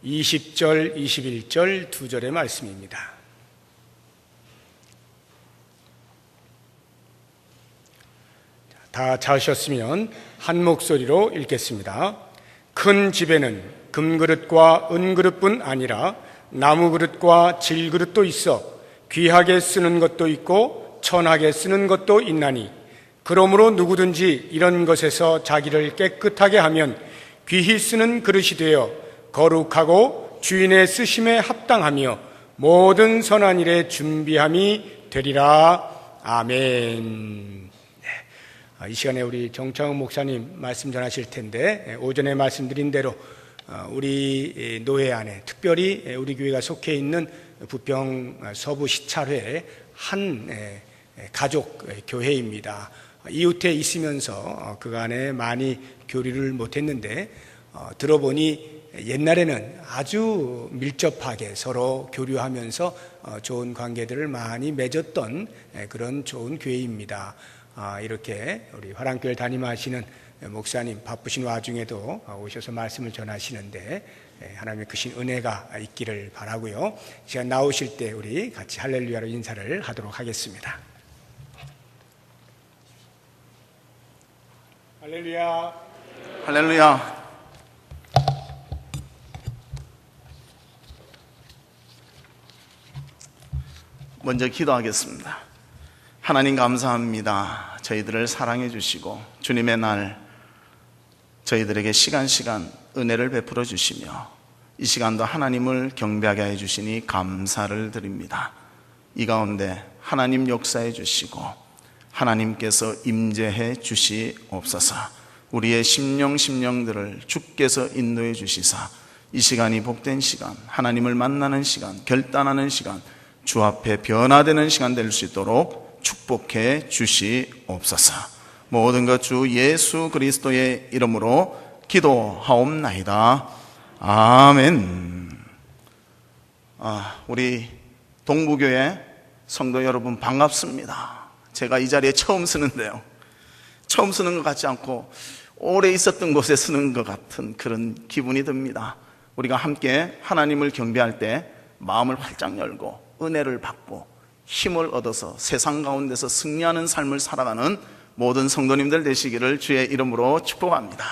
20절, 21절 두 절의 말씀입니다. 다 찾으셨으면 한 목소리로 읽겠습니다. 큰 집에는 금그릇과 은그릇뿐 아니라 나무그릇과 질그릇도 있어 귀하게 쓰는 것도 있고 천하게 쓰는 것도 있나니 그러므로 누구든지 이런 것에서 자기를 깨끗하게 하면 귀히 쓰는 그릇이 되어 거룩하고 주인의 쓰심에 합당하며 모든 선한 일에 준비함이 되리라. 아멘. 이 시간에 우리 정창훈 목사님 말씀 전하실 텐데, 오전에 말씀드린 대로 우리 노회 안에 특별히 우리 교회가 속해 있는 부평 서부 시찰회 한 가족 교회입니다. 이웃에 있으면서 그간에 많이 교류를 못했는데 들어보니 옛날에는 아주 밀접하게 서로 교류하면서 좋은 관계들을 많이 맺었던 그런 좋은 교회입니다. 이렇게 우리 화랑교회를 담임하시는 목사님 바쁘신 와중에도 오셔서 말씀을 전하시는데 하나님의 크신 은혜가 있기를 바라고요. 제가 나오실 때 우리 같이 할렐루야로 인사를 하도록 하겠습니다. 할렐루야. 할렐루야. 먼저 기도하겠습니다. 하나님 감사합니다. 저희들을 사랑해 주시고 주님의 날 저희들에게 시간 은혜를 베풀어 주시며 이 시간도 하나님을 경배하게 해 주시니 감사를 드립니다. 이 가운데 하나님 역사해 주시고 하나님께서 임재해 주시옵소서. 우리의 심령들을 주께서 인도해 주시사 이 시간이 복된 시간, 하나님을 만나는 시간, 결단하는 시간, 주 앞에 변화되는 시간 될 수 있도록 축복해 주시옵소서. 모든 것 주 예수 그리스도의 이름으로 기도하옵나이다. 아멘. 우리 동부교회 성도 여러분 반갑습니다. 제가 이 자리에 처음 쓰는데요, 처음 쓰는 것 같지 않고 오래 있었던 곳에 쓰는 것 같은 그런 기분이 듭니다. 우리가 함께 하나님을 경배할 때 마음을 활짝 열고 은혜를 받고 힘을 얻어서 세상 가운데서 승리하는 삶을 살아가는 모든 성도님들 되시기를 주의 이름으로 축복합니다.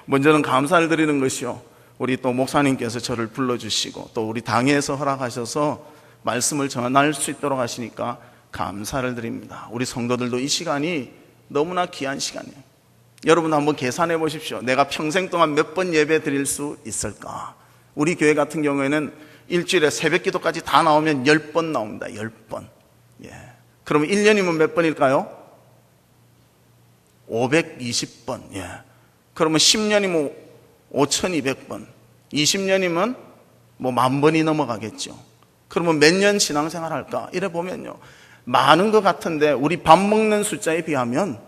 먼저는 감사를 드리는 것이요, 우리 또 목사님께서 저를 불러주시고 또 우리 당회에서 허락하셔서 말씀을 전할 수 있도록 하시니까 감사를 드립니다. 우리 성도들도 이 시간이 너무나 귀한 시간이에요. 여러분 한번 계산해 보십시오. 내가 평생 동안 몇 번 예배 드릴 수 있을까? 우리 교회 같은 경우에는 일주일에 새벽 기도까지 다 나오면 10번 나옵니다. 10번. 그러면 1년이면 몇 번일까요? 520번. 그러면 10년이면 5200번. 20년이면 뭐 10,000번이 넘어가겠죠. 그러면 몇 년 신앙생활 할까? 이래 보면요, 많은 것 같은데 우리 밥 먹는 숫자에 비하면,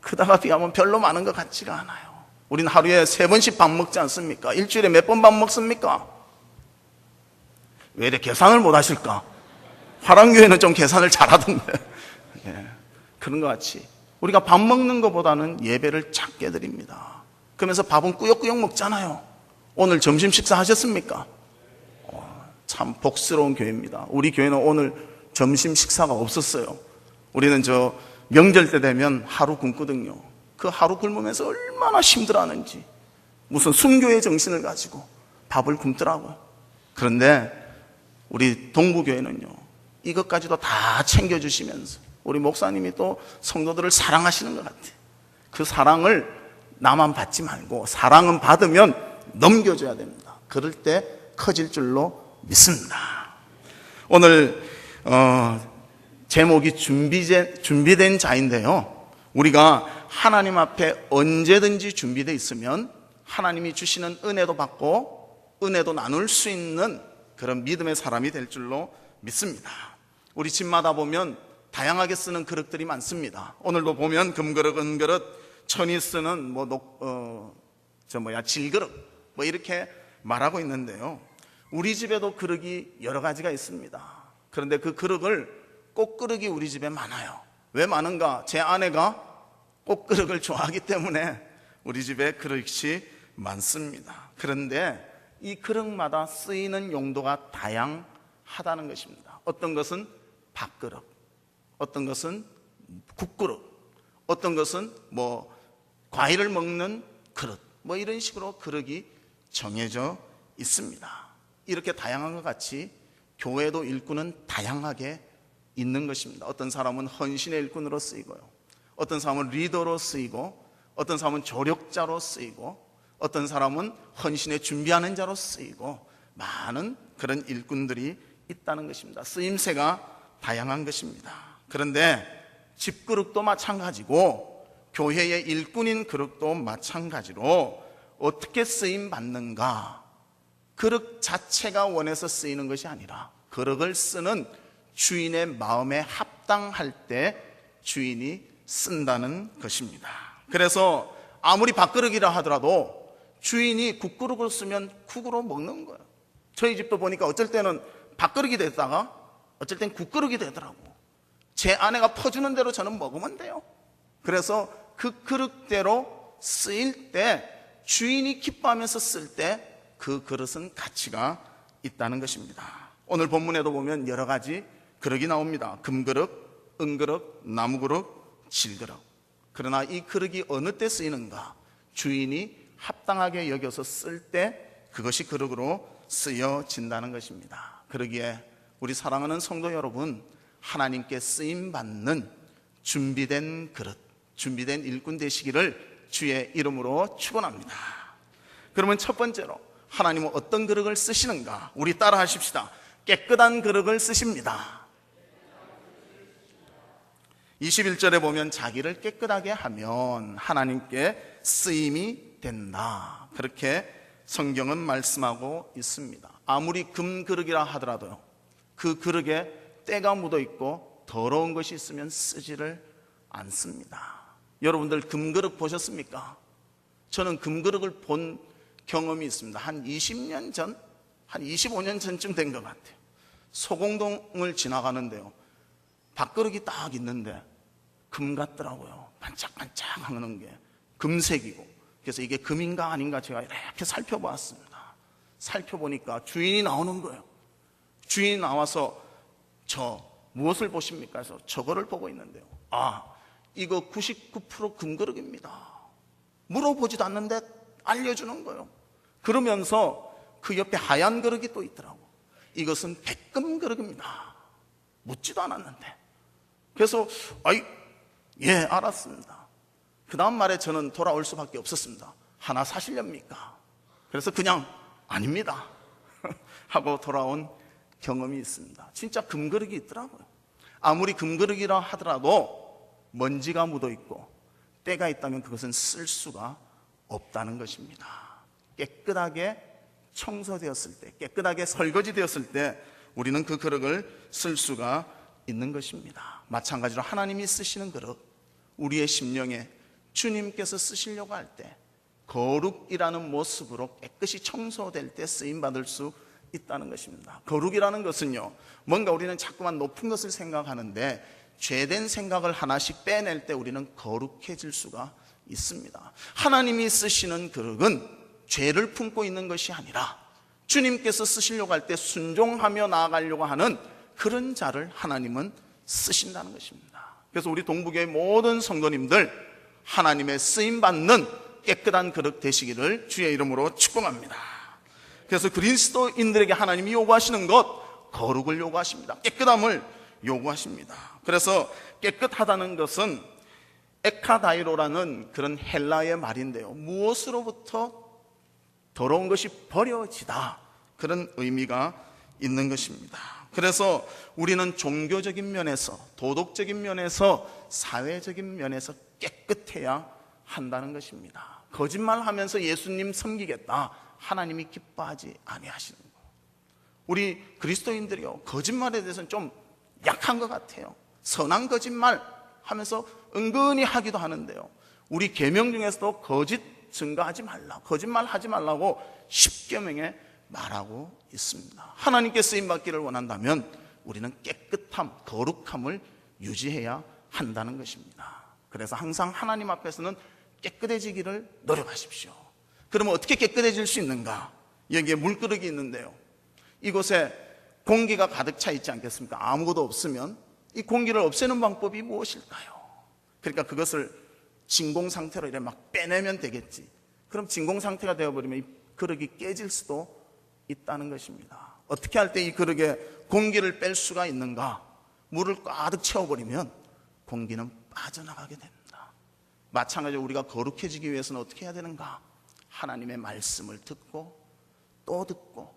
그다가 비하면 별로 많은 것 같지가 않아요. 우린 하루에 3번씩 밥 먹지 않습니까? 일주일에 몇 번 밥 먹습니까? 왜 이렇게 계산을 못 하실까? 화랑교회는 좀 계산을 잘하던데. 그런 것 같이 우리가 밥 먹는 것보다는 예배를 작게 드립니다. 그러면서 밥은 꾸역꾸역 먹잖아요. 오늘 점심 식사 하셨습니까? 참 복스러운 교회입니다. 우리 교회는 오늘 점심 식사가 없었어요. 우리는 저 명절 때 되면 하루 굶거든요. 그 하루 굶으면서 얼마나 힘들어하는지, 무슨 순교의 정신을 가지고 밥을 굶더라고요. 그런데 우리 동부교회는요, 이것까지도 다 챙겨주시면서 우리 목사님이 또 성도들을 사랑하시는 것 같아요. 그 사랑을 나만 받지 말고 사랑은 받으면 넘겨줘야 됩니다. 그럴 때 커질 줄로 믿습니다. 오늘 제목이 준비된 자인데요, 우리가 하나님 앞에 언제든지 준비되어 있으면 하나님이 주시는 은혜도 받고 은혜도 나눌 수 있는 그런 믿음의 사람이 될 줄로 믿습니다. 우리 집마다 보면 다양하게 쓰는 그릇들이 많습니다. 오늘도 보면 금그릇, 은그릇, 천이 쓰는 질그릇 이렇게 말하고 있는데요, 우리 집에도 그릇이 여러 가지가 있습니다. 그런데 그 그릇을 꽃그릇이 우리 집에 많아요. 왜 많은가? 제 아내가 꽃그릇을 좋아하기 때문에 우리 집에 그릇이 많습니다. 그런데 이 그릇마다 쓰이는 용도가 다양하다는 것입니다. 어떤 것은 밥그릇, 어떤 것은 국그릇, 어떤 것은 과일을 먹는 그릇, 이런 식으로 그릇이 정해져 있습니다. 이렇게 다양한 것 같이 교회도 일꾼은 다양하게 있는 것입니다. 어떤 사람은 헌신의 일꾼으로 쓰이고요, 어떤 사람은 리더로 쓰이고, 어떤 사람은 조력자로 쓰이고, 어떤 사람은 헌신에 준비하는 자로 쓰이고, 많은 그런 일꾼들이 있다는 것입니다. 쓰임새가 다양한 것입니다. 그런데 집그릇도 마찬가지고 교회의 일꾼인 그릇도 마찬가지로 어떻게 쓰임 받는가, 그릇 자체가 원해서 쓰이는 것이 아니라 그릇을 쓰는 주인의 마음에 합당할 때 주인이 쓴다는 것입니다. 그래서 아무리 밥그릇이라 하더라도 주인이 국그릇을 쓰면 국으로 먹는 거예요. 저희 집도 보니까 어쩔 때는 밥그릇이 됐다가 어쩔 땐 국그릇이 되더라고. 제 아내가 퍼주는 대로 저는 먹으면 돼요. 그래서 그 그릇대로 쓰일 때, 주인이 기뻐하면서 쓸 때 그 그릇은 가치가 있다는 것입니다. 오늘 본문에도 보면 여러 가지 그릇이 나옵니다. 금그릇, 은그릇, 나무그릇, 질그릇. 그러나 이 그릇이 어느 때 쓰이는가, 주인이 합당하게 여겨서 쓸 때 그것이 그릇으로 쓰여진다는 것입니다. 그러기에 우리 사랑하는 성도 여러분, 하나님께 쓰임받는 준비된 그릇, 준비된 일꾼 되시기를 주의 이름으로 축원합니다. 그러면 첫 번째로 하나님은 어떤 그릇을 쓰시는가, 우리 따라 하십시다. 깨끗한 그릇을 쓰십니다. 21절에 보면 자기를 깨끗하게 하면 하나님께 쓰임이 된다, 그렇게 성경은 말씀하고 있습니다. 아무리 금그릇이라 하더라도요, 그 그릇에 때가 묻어 있고 더러운 것이 있으면 쓰지를 않습니다. 여러분들 금그릇 보셨습니까? 저는 금그릇을 본 경험이 있습니다. 한 20년 전, 한 25년 전쯤 된 것 같아요. 소공동을 지나가는데요, 밥그릇이 딱 있는데 금 같더라고요. 반짝반짝 하는 게 금색이고. 그래서 이게 금인가 아닌가 제가 이렇게 살펴보았습니다. 살펴보니까 주인이 나오는 거예요. 주인이 나와서 저 무엇을 보십니까? 해서 저거를 보고 있는데요, 이거 99% 금그릇입니다. 물어보지도 않는데 알려주는 거예요. 그러면서 그 옆에 하얀 그릇이 또 있더라고. 이것은 백금 그릇입니다. 묻지도 않았는데. 그래서 예, 알았습니다. 그 다음 말에 저는 돌아올 수밖에 없었습니다. 하나 사실렵니까? 그래서 그냥 아닙니다 하고 돌아온 경험이 있습니다. 진짜 금그릇이 있더라고요. 아무리 금그릇이라 하더라도 먼지가 묻어있고 때가 있다면 그것은 쓸 수가 없다는 것입니다. 깨끗하게 청소되었을 때, 깨끗하게 설거지 되었을 때 우리는 그 그릇을 쓸 수가 있는 것입니다. 마찬가지로 하나님이 쓰시는 그릇, 우리의 심령에 주님께서 쓰시려고 할 때 거룩이라는 모습으로 깨끗이 청소될 때 쓰임받을 수 있다는 것입니다. 거룩이라는 것은요, 뭔가 우리는 자꾸만 높은 것을 생각하는데 죄된 생각을 하나씩 빼낼 때 우리는 거룩해질 수가 있습니다. 하나님이 쓰시는 그릇은 죄를 품고 있는 것이 아니라 주님께서 쓰시려고 할 때 순종하며 나아가려고 하는 그런 자를 하나님은 쓰신다는 것입니다. 그래서 우리 동부교회 모든 성도님들 하나님의 쓰임받는 깨끗한 그릇 되시기를 주의 이름으로 축복합니다. 그래서 그리스도인들에게 하나님이 요구하시는 것, 거룩을 요구하십니다. 깨끗함을 요구하십니다. 그래서 깨끗하다는 것은 에카다이로라는 그런 헬라의 말인데요, 무엇으로부터 더러운 것이 버려지다, 그런 의미가 있는 것입니다. 그래서 우리는 종교적인 면에서, 도덕적인 면에서, 사회적인 면에서 깨끗해야 한다는 것입니다. 거짓말하면서 예수님 섬기겠다, 하나님이 기뻐하지 아니하시는 거. 우리 그리스도인들이요, 거짓말에 대해서는 좀 약한 것 같아요. 선한 거짓말 하면서 은근히 하기도 하는데요, 우리 계명 중에서도 거짓 증거하지 말라, 거짓말 하지 말라고 10계명에 말하고 있습니다. 하나님께 쓰임받기를 원한다면 우리는 깨끗함, 거룩함을 유지해야 한다는 것입니다. 그래서 항상 하나님 앞에서는 깨끗해지기를 노력하십시오. 그러면 어떻게 깨끗해질 수 있는가? 여기에 물그릇이 있는데요, 이곳에 공기가 가득 차 있지 않겠습니까? 아무것도 없으면 이 공기를 없애는 방법이 무엇일까요? 그러니까 그것을 진공 상태로 이렇게 막 빼내면 되겠지. 그럼 진공 상태가 되어버리면 이 그릇이 깨질 수도 있다는 것입니다. 어떻게 할 때 이 그릇에 공기를 뺄 수가 있는가? 물을 가득 채워버리면 공기는 빠져나가게 됩니다. 마찬가지로 우리가 거룩해지기 위해서는 어떻게 해야 되는가? 하나님의 말씀을 듣고 또 듣고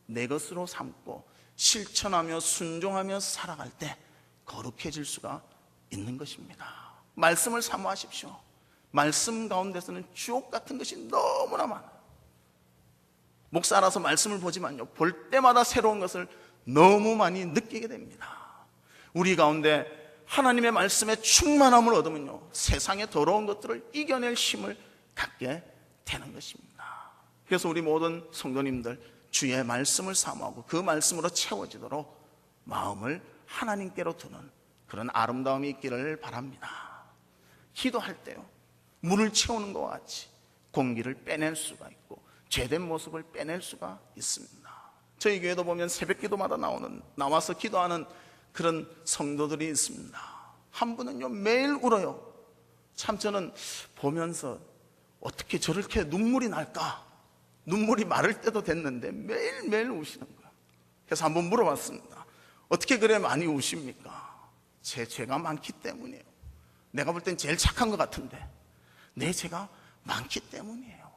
내 것으로 삼고 실천하며 순종하며 살아갈 때 거룩해질 수가 있는 것입니다. 말씀을 사모하십시오. 말씀 가운데서는 주옥 같은 것이 너무나 많아요. 목사라서 말씀을 보지만요, 볼 때마다 새로운 것을 너무 많이 느끼게 됩니다. 우리 가운데 하나님의 말씀에 충만함을 얻으면요, 세상의 더러운 것들을 이겨낼 힘을 갖게 되는 것입니다. 그래서 우리 모든 성도님들 주의 말씀을 사모하고 그 말씀으로 채워지도록 마음을 하나님께로 두는 그런 아름다움이 있기를 바랍니다. 기도할 때요, 물을 채우는 것과 같이 공기를 빼낼 수가 있고 죄된 모습을 빼낼 수가 있습니다. 저희 교회도 보면 새벽 기도마다 나와서 기도하는 그런 성도들이 있습니다. 한 분은요, 매일 울어요. 참 저는 보면서 어떻게 저렇게 눈물이 날까? 눈물이 마를 때도 됐는데 매일매일 우시는 거예요. 그래서 한번 물어봤습니다. 어떻게 그래 많이 우십니까? 제 죄가 많기 때문이에요. 내가 볼 땐 제일 착한 것 같은데 내 죄가 많기 때문이에요.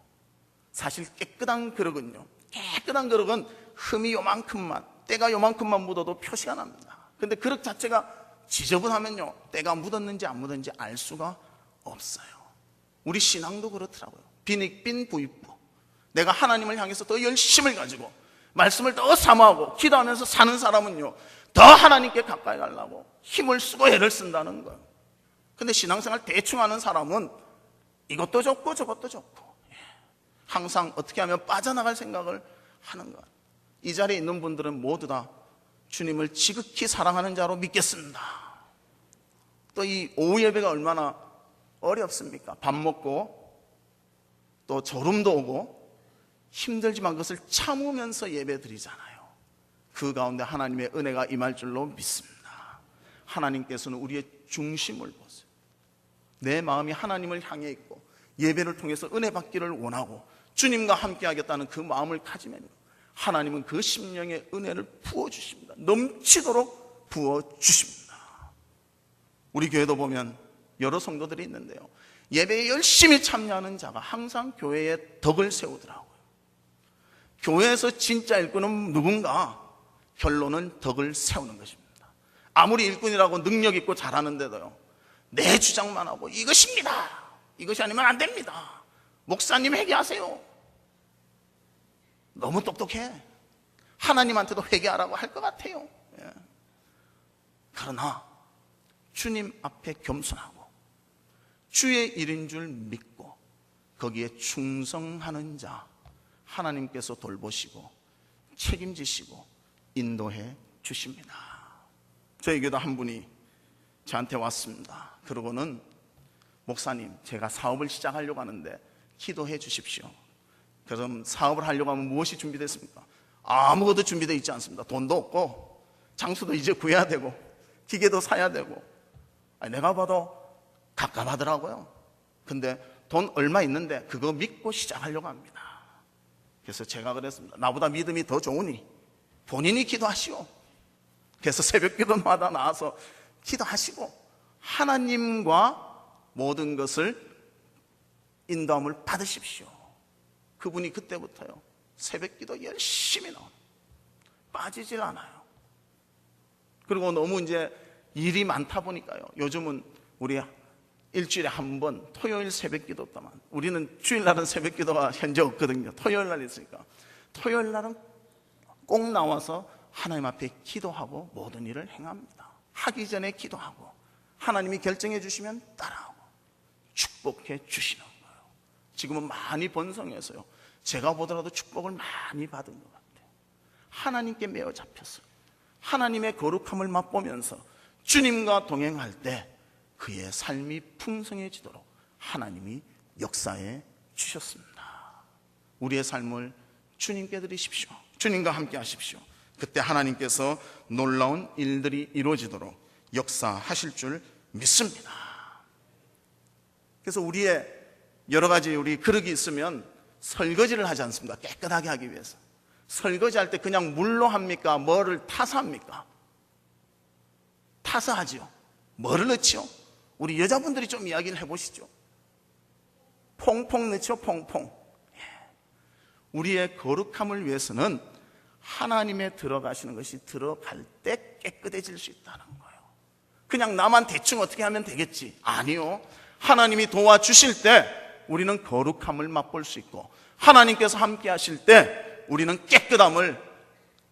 사실 깨끗한 그릇은 흠이 요만큼만, 때가 요만큼만 묻어도 표시가 납니다. 근데 그릇 자체가 지저분하면요, 때가 묻었는지 안 묻었는지 알 수가 없어요. 우리 신앙도 그렇더라고요. 빈익빈 부익부. 내가 하나님을 향해서 더 열심을 가지고 말씀을 더 사모하고 기도하면서 사는 사람은요, 더 하나님께 가까이 가려고 힘을 쓰고 애를 쓴다는 거예요. 근데 신앙생활 대충 하는 사람은 이것도 좋고 저것도 좋고 항상 어떻게 하면 빠져나갈 생각을 하는 것. 이 자리에 있는 분들은 모두 다 주님을 지극히 사랑하는 자로 믿겠습니다. 또 이 오후 예배가 얼마나 어렵습니까? 밥 먹고 또 졸음도 오고 힘들지만 그것을 참으면서 예배 드리잖아요. 그 가운데 하나님의 은혜가 임할 줄로 믿습니다. 하나님께서는 우리의 중심을 보세요. 내 마음이 하나님을 향해 있고 예배를 통해서 은혜 받기를 원하고 주님과 함께 하겠다는 그 마음을 가지면 하나님은 그 심령의 은혜를 부어주십니다. 넘치도록 부어주십니다. 우리 교회도 보면 여러 성도들이 있는데요, 예배에 열심히 참여하는 자가 항상 교회에 덕을 세우더라고요. 교회에서 진짜 일꾼은 누군가? 결론은 덕을 세우는 것입니다. 아무리 일꾼이라고 능력 있고 잘하는데도요, 내 주장만 하고 이것입니다, 이것이 아니면 안 됩니다, 목사님 회개하세요. 너무 똑똑해. 하나님한테도 회개하라고 할 것 같아요. 그러나 주님 앞에 겸손하고 주의 일인 줄 믿고 거기에 충성하는 자 하나님께서 돌보시고 책임지시고 인도해 주십니다. 저에게도 한 분이 저한테 왔습니다. 그러고는 목사님, 제가 사업을 시작하려고 하는데 기도해 주십시오. 그럼 사업을 하려고 하면 무엇이 준비됐습니까? 아무것도 준비되어 있지 않습니다. 돈도 없고 장소도 이제 구해야 되고 기계도 사야 되고. 내가 봐도 갑갑하더라고요. 근데 돈 얼마 있는데 그거 믿고 시작하려고 합니다. 그래서 제가 그랬습니다. 나보다 믿음이 더 좋으니 본인이 기도하시오. 그래서 새벽 기도마다 나와서 기도하시고 하나님과 모든 것을 인도함을 받으십시오. 그분이 그때부터요, 새벽 기도 열심히 나옵니다. 빠지질 않아요. 그리고 너무 이제 일이 많다 보니까요, 요즘은 우리 일주일에 한 번 토요일 새벽 기도 동안, 우리는 주일날은 새벽 기도가 현재 없거든요. 토요일 날 있으니까 토요일 날은 꼭 나와서 하나님 앞에 기도하고 모든 일을 행합니다. 하기 전에 기도하고 하나님이 결정해 주시면 따라하고 축복해 주시는 거예요. 지금은 많이 번성해서요, 제가 보더라도 축복을 많이 받은 것 같아요. 하나님께 매어 잡혔어요. 하나님의 거룩함을 맛보면서 주님과 동행할 때 그의 삶이 풍성해지도록 하나님이 역사해 주셨습니다. 우리의 삶을 주님께 드리십시오. 주님과 함께 하십시오. 그때 하나님께서 놀라운 일들이 이루어지도록 역사하실 줄 믿습니다. 그래서 우리의 여러 가지 우리 그릇이 있으면 설거지를 하지 않습니다. 깨끗하게 하기 위해서. 설거지할 때 그냥 물로 합니까? 뭐를 타서 합니까? 타서 하지요. 뭐를 넣지요? 우리 여자분들이 좀 이야기를 해보시죠. 퐁퐁 넣죠. 퐁퐁. 우리의 거룩함을 위해서는 하나님의 들어가시는 것이 들어갈 때 깨끗해질 수 있다는 거예요. 그냥 나만 대충 어떻게 하면 되겠지. 아니요. 하나님이 도와주실 때 우리는 거룩함을 맛볼 수 있고, 하나님께서 함께 하실 때 우리는 깨끗함을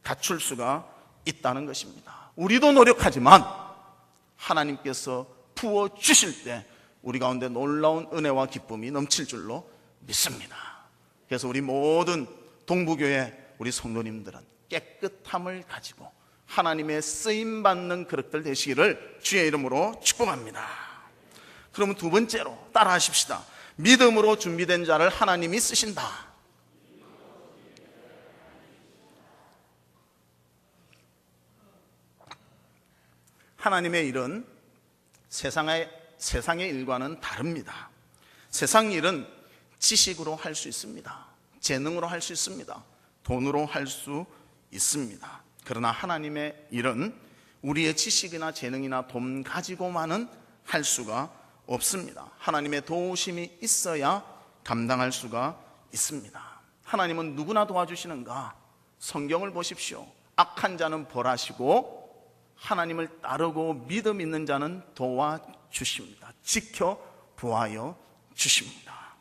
갖출 수가 있다는 것입니다. 우리도 노력하지만 하나님께서 부어주실 때 우리 가운데 놀라운 은혜와 기쁨이 넘칠 줄로 믿습니다. 그래서 우리 모든 동부교회 우리 성도님들은 깨끗함을 가지고 하나님의 쓰임받는 그릇들 되시기를 주의 이름으로 축복합니다. 그러면 두 번째로 따라 하십시다. 믿음으로 준비된 자를 하나님이 쓰신다. 하나님의 일은 세상의 일과는 다릅니다. 세상 일은 지식으로 할 수 있습니다. 재능으로 할 수 있습니다. 돈으로 할 수 있습니다. 그러나 하나님의 일은 우리의 지식이나 재능이나 돈 가지고만은 할 수가 없습니다. 하나님의 도우심이 있어야 감당할 수가 있습니다. 하나님은 누구나 도와주시는가? 성경을 보십시오. 악한 자는 벌하시고 하나님을 따르고 믿음 있는 자는 도와주십니다. 지켜 보아여 주십니다.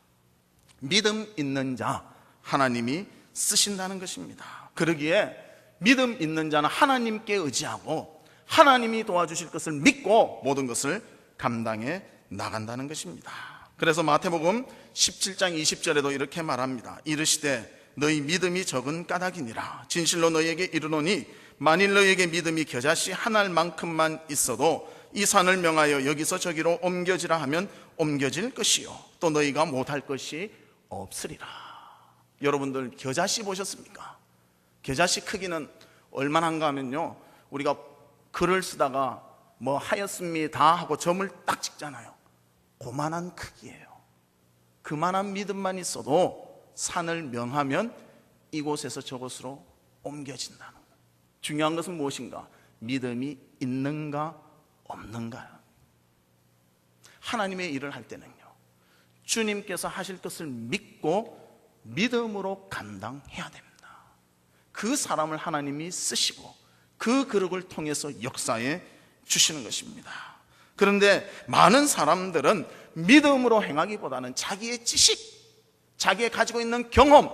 믿음 있는 자 하나님이 쓰신다는 것입니다. 그러기에 믿음 있는 자는 하나님께 의지하고 하나님이 도와주실 것을 믿고 모든 것을 감당해 나간다는 것입니다. 그래서 마태복음 17장 20절에도 이렇게 말합니다. 이르시되 너희 믿음이 적은 까닭이니라. 진실로 너희에게 이르노니 만일 너희에게 믿음이 겨자씨 한 알만큼만 있어도 이 산을 명하여 여기서 저기로 옮겨지라 하면 옮겨질 것이요 또 너희가 못할 것이 없으리라. 여러분들 겨자씨 보셨습니까? 겨자씨 크기는 얼마나인가 하면요, 우리가 글을 쓰다가 뭐 하였습니다 하고 점을 딱 찍잖아요. 그만한 크기예요. 그만한 믿음만 있어도 산을 명하면 이곳에서 저곳으로 옮겨진다는 거예요. 중요한 것은 무엇인가? 믿음이 있는가 없는가요? 하나님의 일을 할 때는요, 주님께서 하실 것을 믿고 믿음으로 감당해야 됩니다. 그 사람을 하나님이 쓰시고 그 그릇을 통해서 역사해 주시는 것입니다. 그런데 많은 사람들은 믿음으로 행하기보다는 자기의 지식, 자기의 가지고 있는 경험,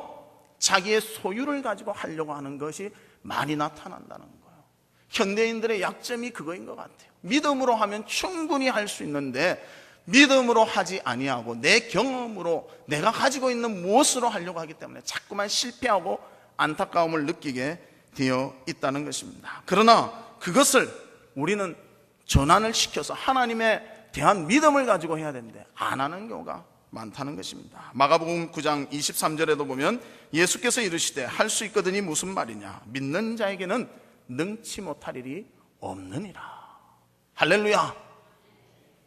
자기의 소유를 가지고 하려고 하는 것이 많이 나타난다는 거예요. 현대인들의 약점이 그거인 것 같아요. 믿음으로 하면 충분히 할 수 있는데 믿음으로 하지 아니하고 내 경험으로 내가 가지고 있는 무엇으로 하려고 하기 때문에 자꾸만 실패하고 안타까움을 느끼게 되어 있다는 것입니다. 그러나 그것을 우리는 전환을 시켜서 하나님에 대한 믿음을 가지고 해야 되는데 안 하는 경우가 많다는 것입니다. 마가복음 9장 23절에도 보면 예수께서 이르시되 할 수 있거든이 무슨 말이냐? 믿는 자에게는 능치 못할 일이 없느니라. 할렐루야.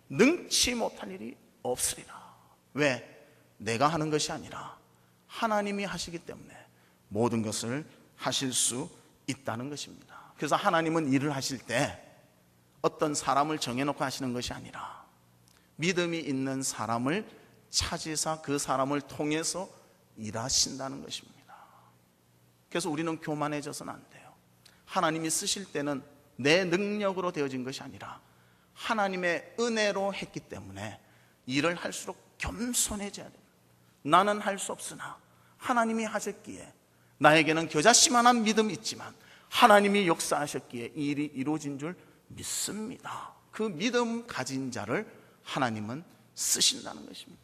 능치 못할 일이 없으리라. 왜? 내가 하는 것이 아니라 하나님이 하시기 때문에 모든 것을 하실 수 있다는 것입니다. 그래서 하나님은 일을 하실 때 어떤 사람을 정해놓고 하시는 것이 아니라 믿음이 있는 사람을 찾으사 그 사람을 통해서 일하신다는 것입니다. 그래서 우리는 교만해져서는 안 돼요. 하나님이 쓰실 때는 내 능력으로 되어진 것이 아니라 하나님의 은혜로 했기 때문에 일을 할수록 겸손해져야 됩니다. 나는 할 수 없으나 하나님이 하셨기에 나에게는 겨자씨만한 믿음이 있지만 하나님이 역사하셨기에 이 일이 이루어진 줄 믿습니다. 그 믿음 가진 자를 하나님은 쓰신다는 것입니다.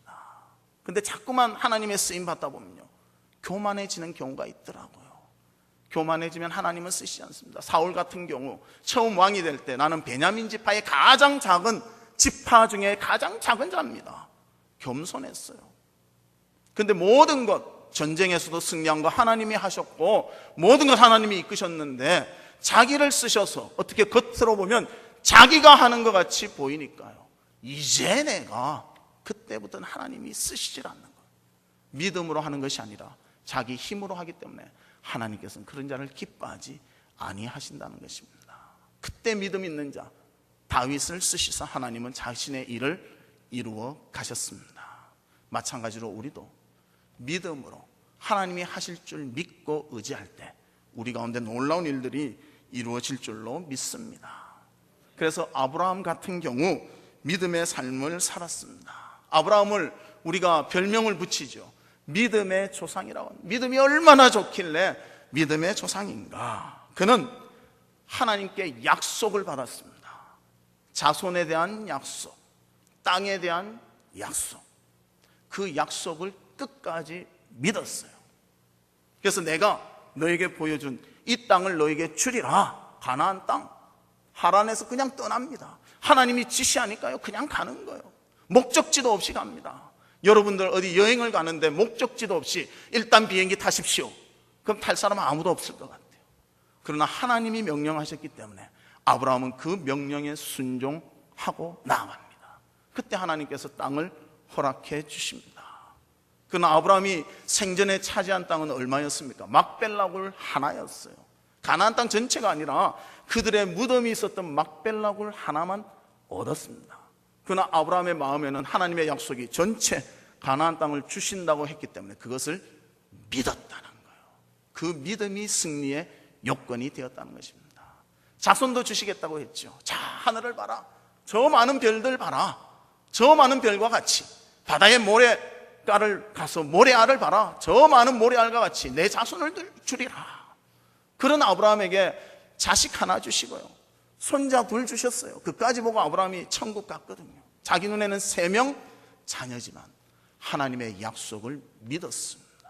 근데 자꾸만 하나님의 쓰임 받다 보면요, 교만해지는 경우가 있더라고요. 교만해지면 하나님은 쓰시지 않습니다. 사울 같은 경우 처음 왕이 될 때 나는 베냐민 지파의 가장 작은 지파 중에 가장 작은 자입니다. 겸손했어요. 근데 모든 것 전쟁에서도 승리한 거 하나님이 하셨고 모든 것 하나님이 이끄셨는데 자기를 쓰셔서 어떻게 겉으로 보면 자기가 하는 것 같이 보이니까요, 이제 내가, 그때부터는 하나님이 쓰시질 않는 거예요. 믿음으로 하는 것이 아니라 자기 힘으로 하기 때문에 하나님께서는 그런 자를 기뻐하지 아니하신다는 것입니다. 그때 믿음 있는 자 다윗을 쓰시사 하나님은 자신의 일을 이루어 가셨습니다. 마찬가지로 우리도 믿음으로 하나님이 하실 줄 믿고 의지할 때 우리 가운데 놀라운 일들이 이루어질 줄로 믿습니다. 그래서 아브라함 같은 경우 믿음의 삶을 살았습니다. 아브라함을 우리가 별명을 붙이죠. 믿음의 조상이라고. 믿음이 얼마나 좋길래 믿음의 조상인가. 그는 하나님께 약속을 받았습니다. 자손에 대한 약속, 땅에 대한 약속, 그 약속을 끝까지 믿었어요. 그래서 내가 너에게 보여준 이 땅을 너에게 주리라. 가나안 땅, 하란에서 그냥 떠납니다. 하나님이 지시하니까요, 그냥 가는 거예요. 목적지도 없이 갑니다. 여러분들 어디 여행을 가는데 목적지도 없이 일단 비행기 타십시오. 그럼 탈 사람은 아무도 없을 것 같아요. 그러나 하나님이 명령하셨기 때문에 아브라함은 그 명령에 순종하고 나아갑니다. 그때 하나님께서 땅을 허락해 주십니다. 그러나 아브라함이 생전에 차지한 땅은 얼마였습니까? 막벨라굴 하나였어요. 가나안 땅 전체가 아니라 그들의 무덤이 있었던 막벨라굴 하나만 얻었습니다. 그러나 아브라함의 마음에는 하나님의 약속이 전체 가나안 땅을 주신다고 했기 때문에 그것을 믿었다는 거예요. 그 믿음이 승리의 요건이 되었다는 것입니다. 자손도 주시겠다고 했죠. 자, 하늘을 봐라. 저 많은 별들 봐라. 저 많은 별과 같이 바다의 모래알을 가서 모래알을 봐라. 저 많은 모래알과 같이 내 자손을 주리라. 그런 아브라함에게 자식 하나 주시고요, 손자 둘 주셨어요. 그까지 보고 아브라함이 천국 갔거든요. 자기 눈에는 3명 자녀지만 하나님의 약속을 믿었습니다.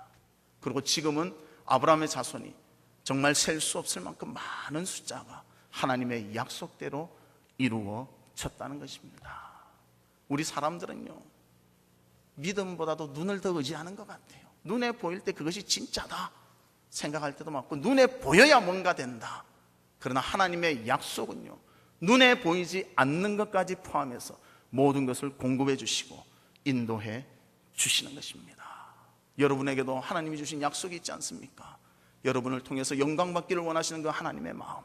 그리고 지금은 아브라함의 자손이 정말 셀 수 없을 만큼 많은 숫자가 하나님의 약속대로 이루어졌다는 것입니다. 우리 사람들은요, 믿음보다도 눈을 더 의지하는 것 같아요. 눈에 보일 때 그것이 진짜다 생각할 때도 많고, 눈에 보여야 뭔가 된다. 그러나 하나님의 약속은요, 눈에 보이지 않는 것까지 포함해서 모든 것을 공급해 주시고 인도해 주시는 것입니다. 여러분에게도 하나님이 주신 약속이 있지 않습니까? 여러분을 통해서 영광 받기를 원하시는 그 하나님의 마음,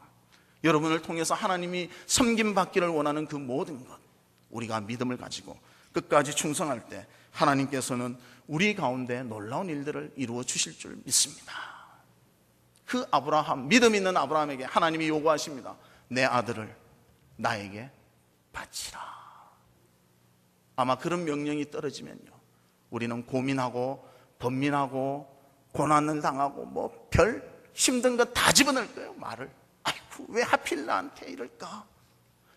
여러분을 통해서 하나님이 섬김 받기를 원하는 그 모든 것, 우리가 믿음을 가지고 끝까지 충성할 때 하나님께서는 우리 가운데 놀라운 일들을 이루어 주실 줄 믿습니다. 그 아브라함, 믿음 있는 아브라함에게 하나님이 요구하십니다. 내 아들을 나에게 바치라. 아마 그런 명령이 떨어지면요, 우리는 고민하고 번민하고 고난을 당하고 뭐 별 힘든 거 다 집어넣을 거예요. 말을, 아이고 왜 하필 나한테 이럴까?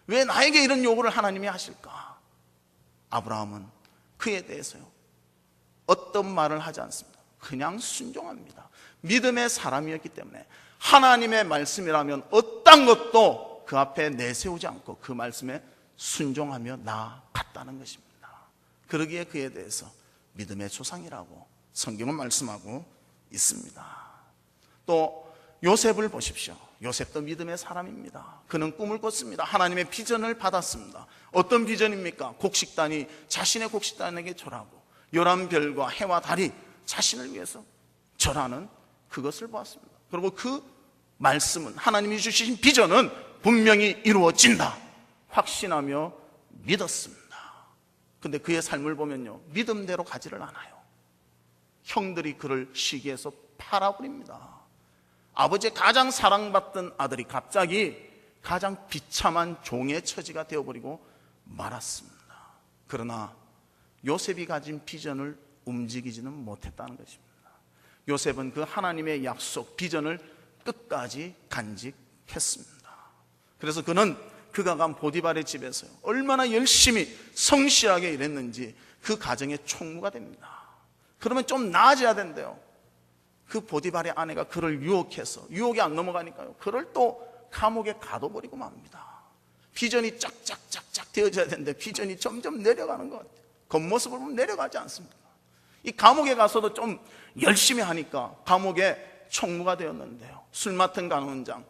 왜 나에게 이런 요구를 하나님이 하실까? 아브라함은 그에 대해서요, 어떤 말을 하지 않습니다. 그냥 순종합니다. 믿음의 사람이었기 때문에 하나님의 말씀이라면 어떤 것도 그 앞에 내세우지 않고 그 말씀에 순종하며 나아갔다는 것입니다. 그러기에 그에 대해서 믿음의 조상이라고 성경은 말씀하고 있습니다. 또 요셉을 보십시오. 요셉도 믿음의 사람입니다. 그는 꿈을 꿨습니다. 하나님의 비전을 받았습니다. 어떤 비전입니까? 곡식단이 자신의 곡식단에게 절하고 11별과 해와 달이 자신을 위해서 절하는 그것을 보았습니다. 그리고 그 말씀은, 하나님이 주신 비전은 분명히 이루어진다 확신하며 믿었습니다. 근데 그의 삶을 보면요, 믿음대로 가지를 않아요. 형들이 그를 시기해서 팔아버립니다. 아버지의 가장 사랑받던 아들이 갑자기 가장 비참한 종의 처지가 되어버리고 말았습니다. 그러나 요셉이 가진 비전을 움직이지는 못했다는 것입니다. 요셉은 그 하나님의 약속, 비전을 끝까지 간직했습니다. 그래서 그는 그가 간 보디발의 집에서요, 얼마나 열심히 성실하게 일했는지 그 가정의 총무가 됩니다. 그러면 좀 나아져야 된대요. 그 보디발의 아내가 그를 유혹해서, 유혹이 안 넘어가니까요, 그를 또 감옥에 가둬버리고 맙니다. 비전이 짝짝짝짝 되어져야 되는데 비전이 점점 내려가는 것 같아요. 겉모습을 보면 내려가지 않습니다. 이 감옥에 가서도 좀 열심히 하니까 감옥에 총무가 되었는데요. 술 맡은 간원장,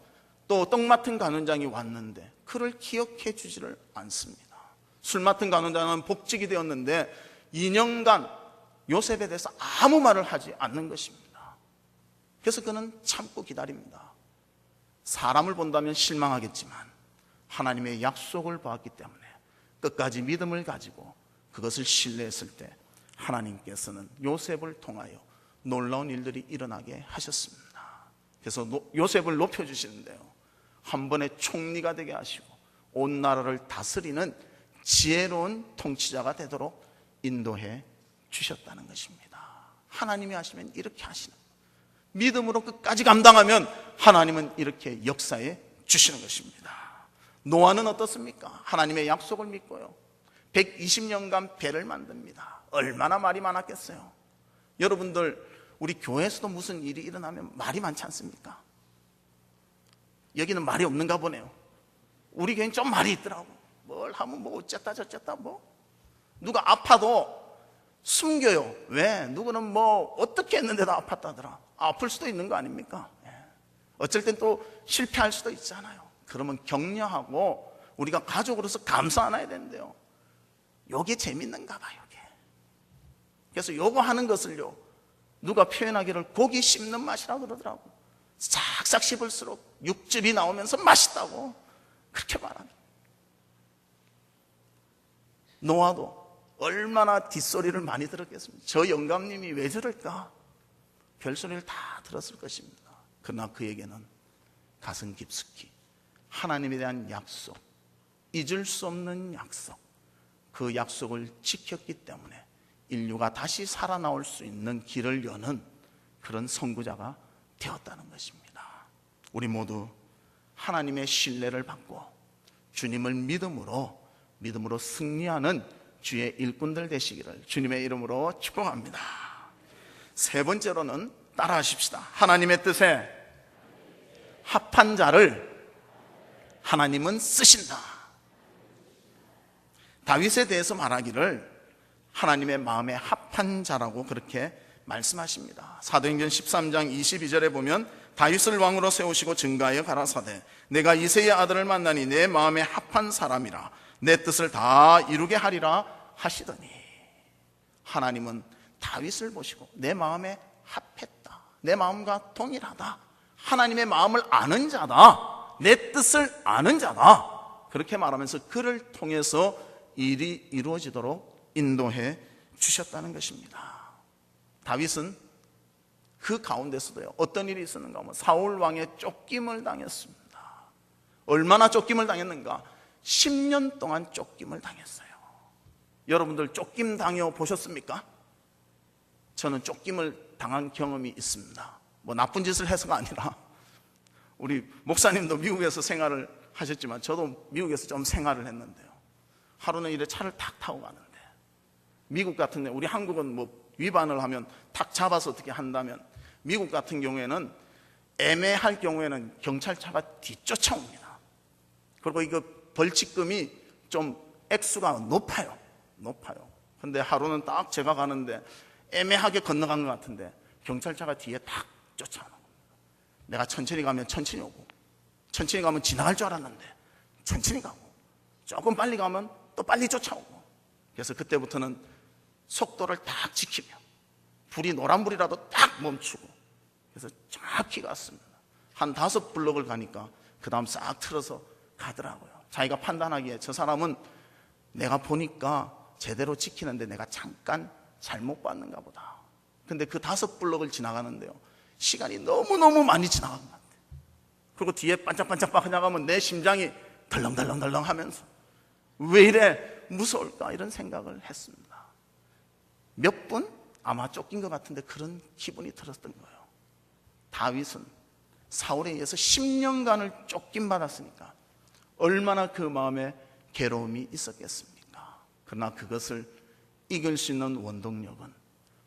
또 떡 맡은 간원장이 왔는데 그를 기억해 주지를 않습니다. 술 맡은 간원장은 복직이 되었는데 2년간 요셉에 대해서 아무 말을 하지 않는 것입니다. 그래서 그는 참고 기다립니다. 사람을 본다면 실망하겠지만 하나님의 약속을 보았기 때문에 끝까지 믿음을 가지고 그것을 신뢰했을 때 하나님께서는 요셉을 통하여 놀라운 일들이 일어나게 하셨습니다. 그래서 요셉을 높여주시는데요, 한 번에 총리가 되게 하시고 온 나라를 다스리는 지혜로운 통치자가 되도록 인도해 주셨다는 것입니다. 하나님이 하시면 이렇게 하시는 거예요. 믿음으로 끝까지 감당하면 하나님은 이렇게 역사해 주시는 것입니다. 노아는 어떻습니까? 하나님의 약속을 믿고요, 120년간 배를 만듭니다. 얼마나 말이 많았겠어요. 여러분들, 우리 교회에서도 무슨 일이 일어나면 말이 많지 않습니까? 여기는 말이 없는가 보네요. 우리 교회는 좀 말이 있더라고. 뭘 하면 뭐 어쨌다 저쨌다, 뭐 누가 아파도 숨겨요. 왜? 누구는 뭐 어떻게 했는데도 아팠다더라. 아플 수도 있는 거 아닙니까? 어쩔 땐 또 실패할 수도 있잖아요. 그러면 격려하고 우리가 가족으로서 감사 안아야 되는데요, 요게 재밌는가 봐요. 요게. 그래서 요거 하는 것을요, 누가 표현하기를 고기 씹는 맛이라고 그러더라고. 싹싹 씹을수록 육즙이 나오면서 맛있다고 그렇게 말합니다. 노아도 얼마나 뒷소리를 많이 들었겠습니까? 저 영감님이 왜 저럴까? 별소리를 다 들었을 것입니다. 그러나 그에게는 가슴 깊숙이 하나님에 대한 약속, 잊을 수 없는 약속, 그 약속을 지켰기 때문에 인류가 다시 살아나올 수 있는 길을 여는 그런 선구자가 되었다는 것입니다. 우리 모두 하나님의 신뢰를 받고 주님을 믿음으로 승리하는 주의 일꾼들 되시기를 주님의 이름으로 축복합니다. 세 번째로는 따라하십시다. 하나님의 뜻에 합한 자를 하나님은 쓰신다. 다윗에 대해서 말하기를 하나님의 마음에 합한 자라고 그렇게 말씀하십니다. 사도행전 13장 22절에 보면 다윗을 왕으로 세우시고 증거하여 가라사대 내가 이새의 아들을 만나니 내 마음에 합한 사람이라 내 뜻을 다 이루게 하리라 하시더니, 하나님은 다윗을 보시고 내 마음에 합했다, 내 마음과 동일하다, 하나님의 마음을 아는 자다, 내 뜻을 아는 자다, 그렇게 말하면서 그를 통해서 일이 이루어지도록 인도해 주셨다는 것입니다. 다윗은 그 가운데서도요, 어떤 일이 있었는가 하면 사울 왕의 쫓김을 당했습니다. 얼마나 쫓김을 당했는가? 10년 동안 쫓김을 당했어요. 여러분들 쫓김 당해 보셨습니까? 저는 쫓김을 당한 경험이 있습니다. 뭐 나쁜 짓을 해서가 아니라, 우리 목사님도 미국에서 생활을 하셨지만 저도 미국에서 좀 생활을 했는데요, 하루는 이래 차를 탁 타고 가는데, 미국 같은 데, 우리 한국은 뭐 위반을 하면 탁 잡아서 어떻게 한다면, 미국 같은 경우에는 애매할 경우에는 경찰차가 뒤쫓아옵니다. 그리고 이거 벌칙금이 좀 액수가 높아요. 근데 하루는 딱 제가 가는데 애매하게 건너간 것 같은데 경찰차가 뒤에 탁 쫓아오는 겁니다. 내가 천천히 가면 천천히 오고, 천천히 가면 지나갈 줄 알았는데 천천히 가고, 조금 빨리 가면 또 빨리 쫓아오고. 그래서 그때부터는 속도를 딱 지키며 불이 노란불이라도 딱 멈추고, 그래서 정확히 갔습니다. 한 5블럭을 가니까 그 다음 싹 틀어서 가더라고요. 자기가 판단하기에 저 사람은 내가 보니까 제대로 지키는데 내가 잠깐 잘못 봤는가 보다. 근데 그 5블럭을 지나가는데요, 시간이 너무너무 많이 지나간 것 같아요. 그리고 뒤에 반짝반짝 지나가면 내 심장이 덜렁덜렁 하면서 왜 이래 무서울까, 이런 생각을 했습니다. 몇 분? 아마 쫓긴 것 같은데 그런 기분이 들었던 거예요. 다윗은 사울에 의해서 10년간을 쫓김 받았으니까 얼마나 그 마음에 괴로움이 있었겠습니까? 그러나 그것을 이길 수 있는 원동력은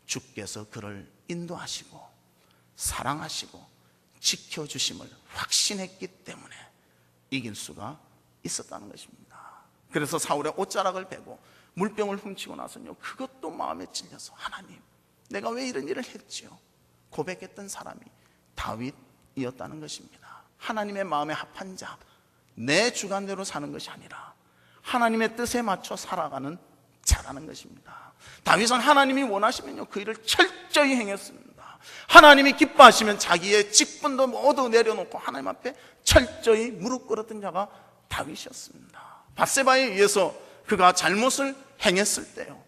주께서 그를 인도하시고 사랑하시고 지켜주심을 확신했기 때문에 이길 수가 있었다는 것입니다. 그래서 사울의 옷자락을 베고 물병을 훔치고 나서는요, 그것도 마음에 찔려서 하나님, 내가 왜 이런 일을 했지요? 고백했던 사람이 다윗이었다는 것입니다. 하나님의 마음에 합한 자, 내 주관대로 사는 것이 아니라 하나님의 뜻에 맞춰 살아가는 자라는 것입니다. 다윗은 하나님이 원하시면요, 그 일을 철저히 행했습니다. 하나님이 기뻐하시면 자기의 직분도 모두 내려놓고 하나님 앞에 철저히 무릎 꿇었던 자가 다윗이었습니다. 밧세바에 의해서 그가 잘못을 행했을 때요,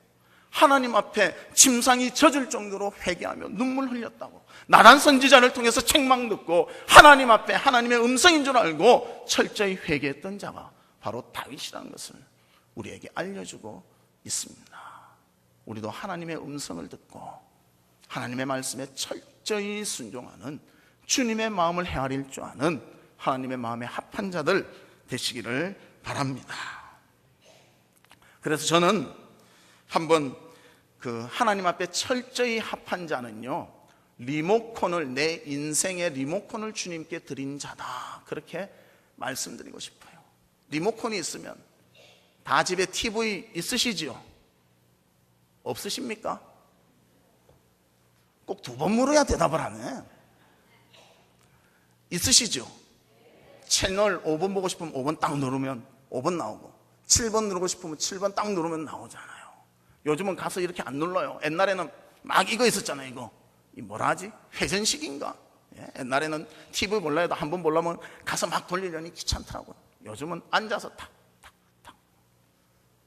하나님 앞에 침상이 젖을 정도로 회개하며 눈물 흘렸다고, 나단 선지자를 통해서 책망 듣고 하나님 앞에 하나님의 음성인 줄 알고 철저히 회개했던 자가 바로 다윗이라는 것을 우리에게 알려주고 있습니다. 우리도 하나님의 음성을 듣고 하나님의 말씀에 철저히 순종하는, 주님의 마음을 헤아릴 줄 아는 하나님의 마음에 합한 자들 되시기를 바랍니다. 그래서 저는 한번 그 하나님 앞에 철저히 합한 자는요, 리모컨을, 내 인생의 리모컨을 주님께 드린 자다, 그렇게 말씀드리고 싶어요. 리모컨이 있으면 다 집에 TV 있으시지요? 없으십니까? 꼭 두 번 물어야 대답을 하네. 있으시죠? 채널 5번 보고 싶으면 5번 딱 누르면 5번 나오고, 7번 누르고 싶으면 7번 딱 누르면 나오잖아요. 요즘은 가서 이렇게 안 눌러요. 옛날에는 막 이거 있었잖아요. 이거 이 뭐라 하지? 회전식인가? 예? 옛날에는 TV 몰라도 한 번 보려면 가서 막 돌리려니 귀찮더라고요. 요즘은 앉아서 탁탁탁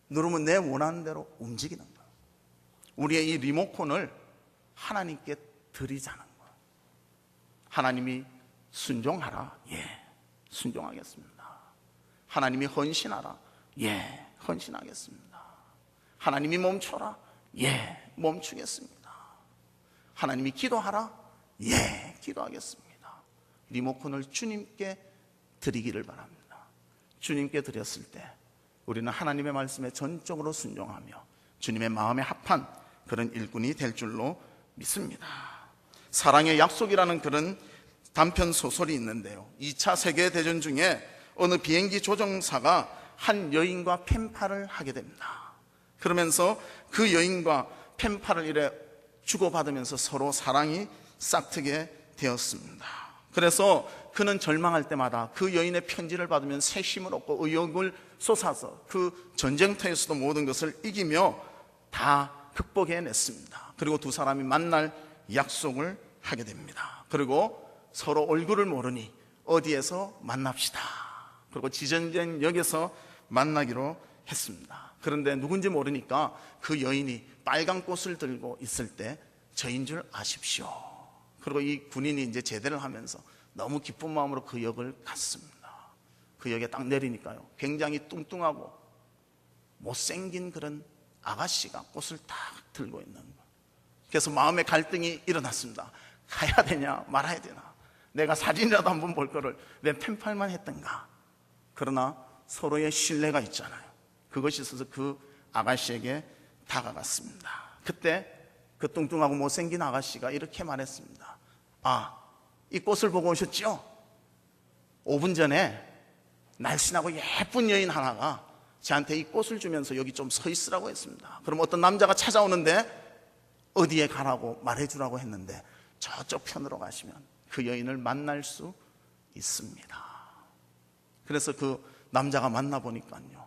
누르면 내 원하는 대로 움직이는 거예요. 우리의 이 리모컨을 하나님께 드리자는 거예요. 하나님이 순종하라, 예, 순종하겠습니다. 하나님이 헌신하라, 예, 헌신하겠습니다. 하나님이 멈춰라, 예, 멈추겠습니다. 하나님이 기도하라, 예, 기도하겠습니다. 리모컨을 주님께 드리기를 바랍니다. 주님께 드렸을 때 우리는 하나님의 말씀에 전적으로 순종하며 주님의 마음에 합한 그런 일꾼이 될 줄로 믿습니다. 사랑의 약속이라는 그런 단편 소설이 있는데요, 2차 세계대전 중에 어느 비행기 조종사가 한 여인과 펜팔을 하게 됩니다. 그러면서 그 여인과 펜팔을 이래 주고받으면서 서로 사랑이 싹트게 되었습니다. 그래서 그는 절망할 때마다 그 여인의 편지를 받으면 새 힘을 얻고 의욕을 솟아서 그 전쟁터에서도 모든 것을 이기며 다 극복해냈습니다. 그리고 두 사람이 만날 약속을 하게 됩니다. 그리고 서로 얼굴을 모르니 어디에서 만납시다, 그리고 지정된 역에서 만나기로 했습니다. 그런데 누군지 모르니까 그 여인이 빨간 꽃을 들고 있을 때 저인 줄 아십시오. 그리고 이 군인이 이제 제대를 하면서 너무 기쁜 마음으로 그 역을 갔습니다. 그 역에 딱 내리니까요, 굉장히 뚱뚱하고 못생긴 그런 아가씨가 꽃을 딱 들고 있는 거예요. 그래서 마음의 갈등이 일어났습니다. 가야 되냐 말아야 되나, 내가 사진이라도 한번 볼 거를 왜 펜팔만 했던가. 그러나 서로의 신뢰가 있잖아요. 그것이 있어서 그 아가씨에게 다가갔습니다. 그때 그 뚱뚱하고 못생긴 아가씨가 이렇게 말했습니다. 아, 이 꽃을 보고 오셨죠? 5분 전에 날씬하고 예쁜 여인 하나가 저한테 이 꽃을 주면서 여기 좀 서 있으라고 했습니다. 그럼 어떤 남자가 찾아오는데 어디에 가라고 말해주라고 했는데 저쪽 편으로 가시면 그 여인을 만날 수 있습니다. 그래서 그 남자가 만나보니까요,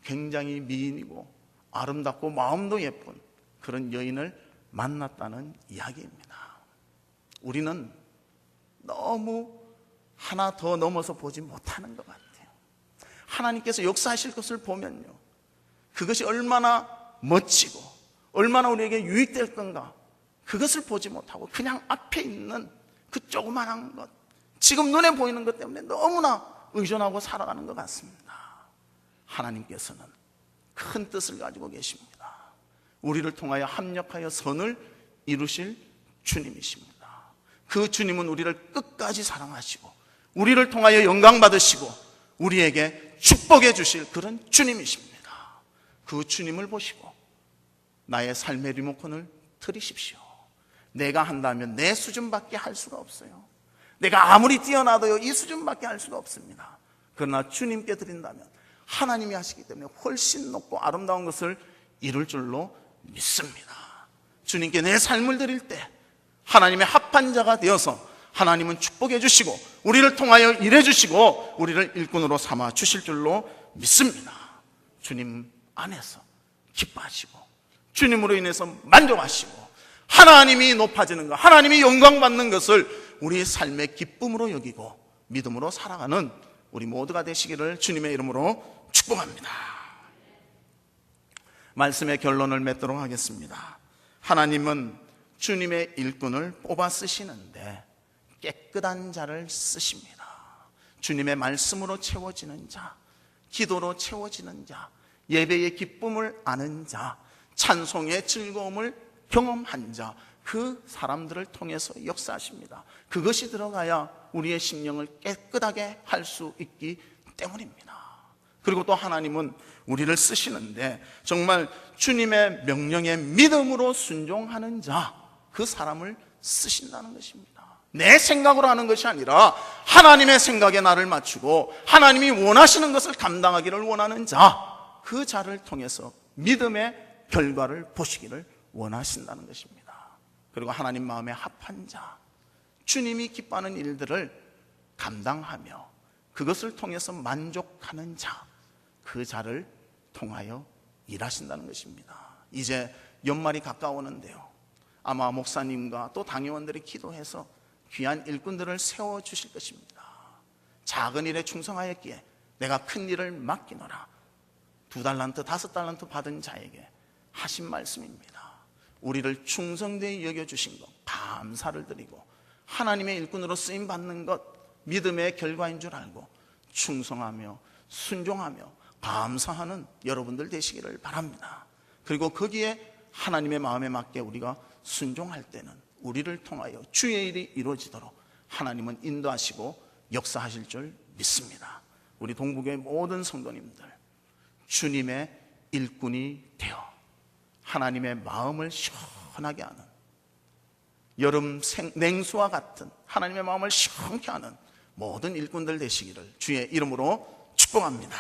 굉장히 미인이고 아름답고 마음도 예쁜 그런 여인을 만났다는 이야기입니다. 우리는 너무 하나 더 넘어서 보지 못하는 것 같아요. 하나님께서 역사하실 것을 보면요, 그것이 얼마나 멋지고 얼마나 우리에게 유익될 건가, 그것을 보지 못하고 그냥 앞에 있는 그 조그만한 것, 지금 눈에 보이는 것 때문에 너무나 의존하고 살아가는 것 같습니다. 하나님께서는 큰 뜻을 가지고 계십니다. 우리를 통하여 합력하여 선을 이루실 주님이십니다. 그 주님은 우리를 끝까지 사랑하시고 우리를 통하여 영광 받으시고 우리에게 축복해 주실 그런 주님이십니다. 그 주님을 보시고 나의 삶의 리모컨을 들이십시오. 내가 한다면 내 수준밖에 할 수가 없어요. 내가 아무리 뛰어나도요, 이 수준밖에 할 수가 없습니다. 그러나 주님께 드린다면 하나님이 하시기 때문에 훨씬 높고 아름다운 것을 이룰 줄로 믿습니다. 주님께 내 삶을 드릴 때 하나님의 합한 자가 되어서 하나님은 축복해 주시고 우리를 통하여 일해 주시고 우리를 일꾼으로 삼아 주실 줄로 믿습니다. 주님 안에서 기뻐하시고 주님으로 인해서 만족하시고 하나님이 높아지는 것, 하나님이 영광 받는 것을 우리 삶의 기쁨으로 여기고 믿음으로 살아가는 우리 모두가 되시기를 주님의 이름으로 축복합니다. 말씀의 결론을 맺도록 하겠습니다. 하나님은 주님의 일꾼을 뽑아 쓰시는데 깨끗한 자를 쓰십니다. 주님의 말씀으로 채워지는 자, 기도로 채워지는 자, 예배의 기쁨을 아는 자, 찬송의 즐거움을 경험한 자, 그 사람들을 통해서 역사하십니다. 그것이 들어가야 우리의 심령을 깨끗하게 할 수 있기 때문입니다. 그리고 또 하나님은 우리를 쓰시는데 정말 주님의 명령에 믿음으로 순종하는 자, 그 사람을 쓰신다는 것입니다. 내 생각으로 하는 것이 아니라 하나님의 생각에 나를 맞추고 하나님이 원하시는 것을 감당하기를 원하는 자, 그 자를 통해서 믿음의 결과를 보시기를 원하신다는 것입니다. 그리고 하나님 마음에 합한 자, 주님이 기뻐하는 일들을 감당하며 그것을 통해서 만족하는 자, 그 자를 통하여 일하신다는 것입니다. 이제 연말이 가까우는데요, 아마 목사님과 또 당회원들이 기도해서 귀한 일꾼들을 세워주실 것입니다. 작은 일에 충성하였기에 내가 큰 일을 맡기노라. 2달란트, 5달란트 받은 자에게 하신 말씀입니다. 우리를 충성되이 여겨주신 것 감사를 드리고 하나님의 일꾼으로 쓰임받는 것 믿음의 결과인 줄 알고 충성하며 순종하며 감사하는 여러분들 되시기를 바랍니다. 그리고 거기에 하나님의 마음에 맞게 우리가 순종할 때는 우리를 통하여 주의 일이 이루어지도록 하나님은 인도하시고 역사하실 줄 믿습니다. 우리 동북의 모든 성도님들, 주님의 일꾼이 되어 하나님의 마음을 시원하게 하는, 여름 냉수와 같은 하나님의 마음을 시원케 하는 모든 일꾼들 되시기를 주의 이름으로 축복합니다.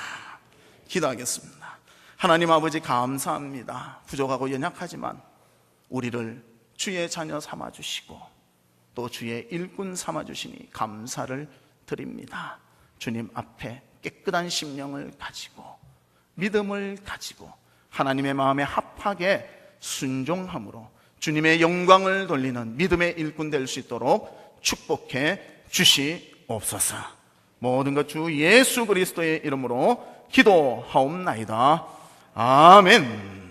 기도하겠습니다. 하나님 아버지, 감사합니다. 부족하고 연약하지만 우리를 주의 자녀 삼아주시고 또 주의 일꾼 삼아주시니 감사를 드립니다. 주님 앞에 깨끗한 심령을 가지고 믿음을 가지고 하나님의 마음에 합하게 순종함으로 주님의 영광을 돌리는 믿음의 일꾼 될 수 있도록 축복해 주시옵소서. 모든 것 주 예수 그리스도의 이름으로 기도하옵나이다. 아멘.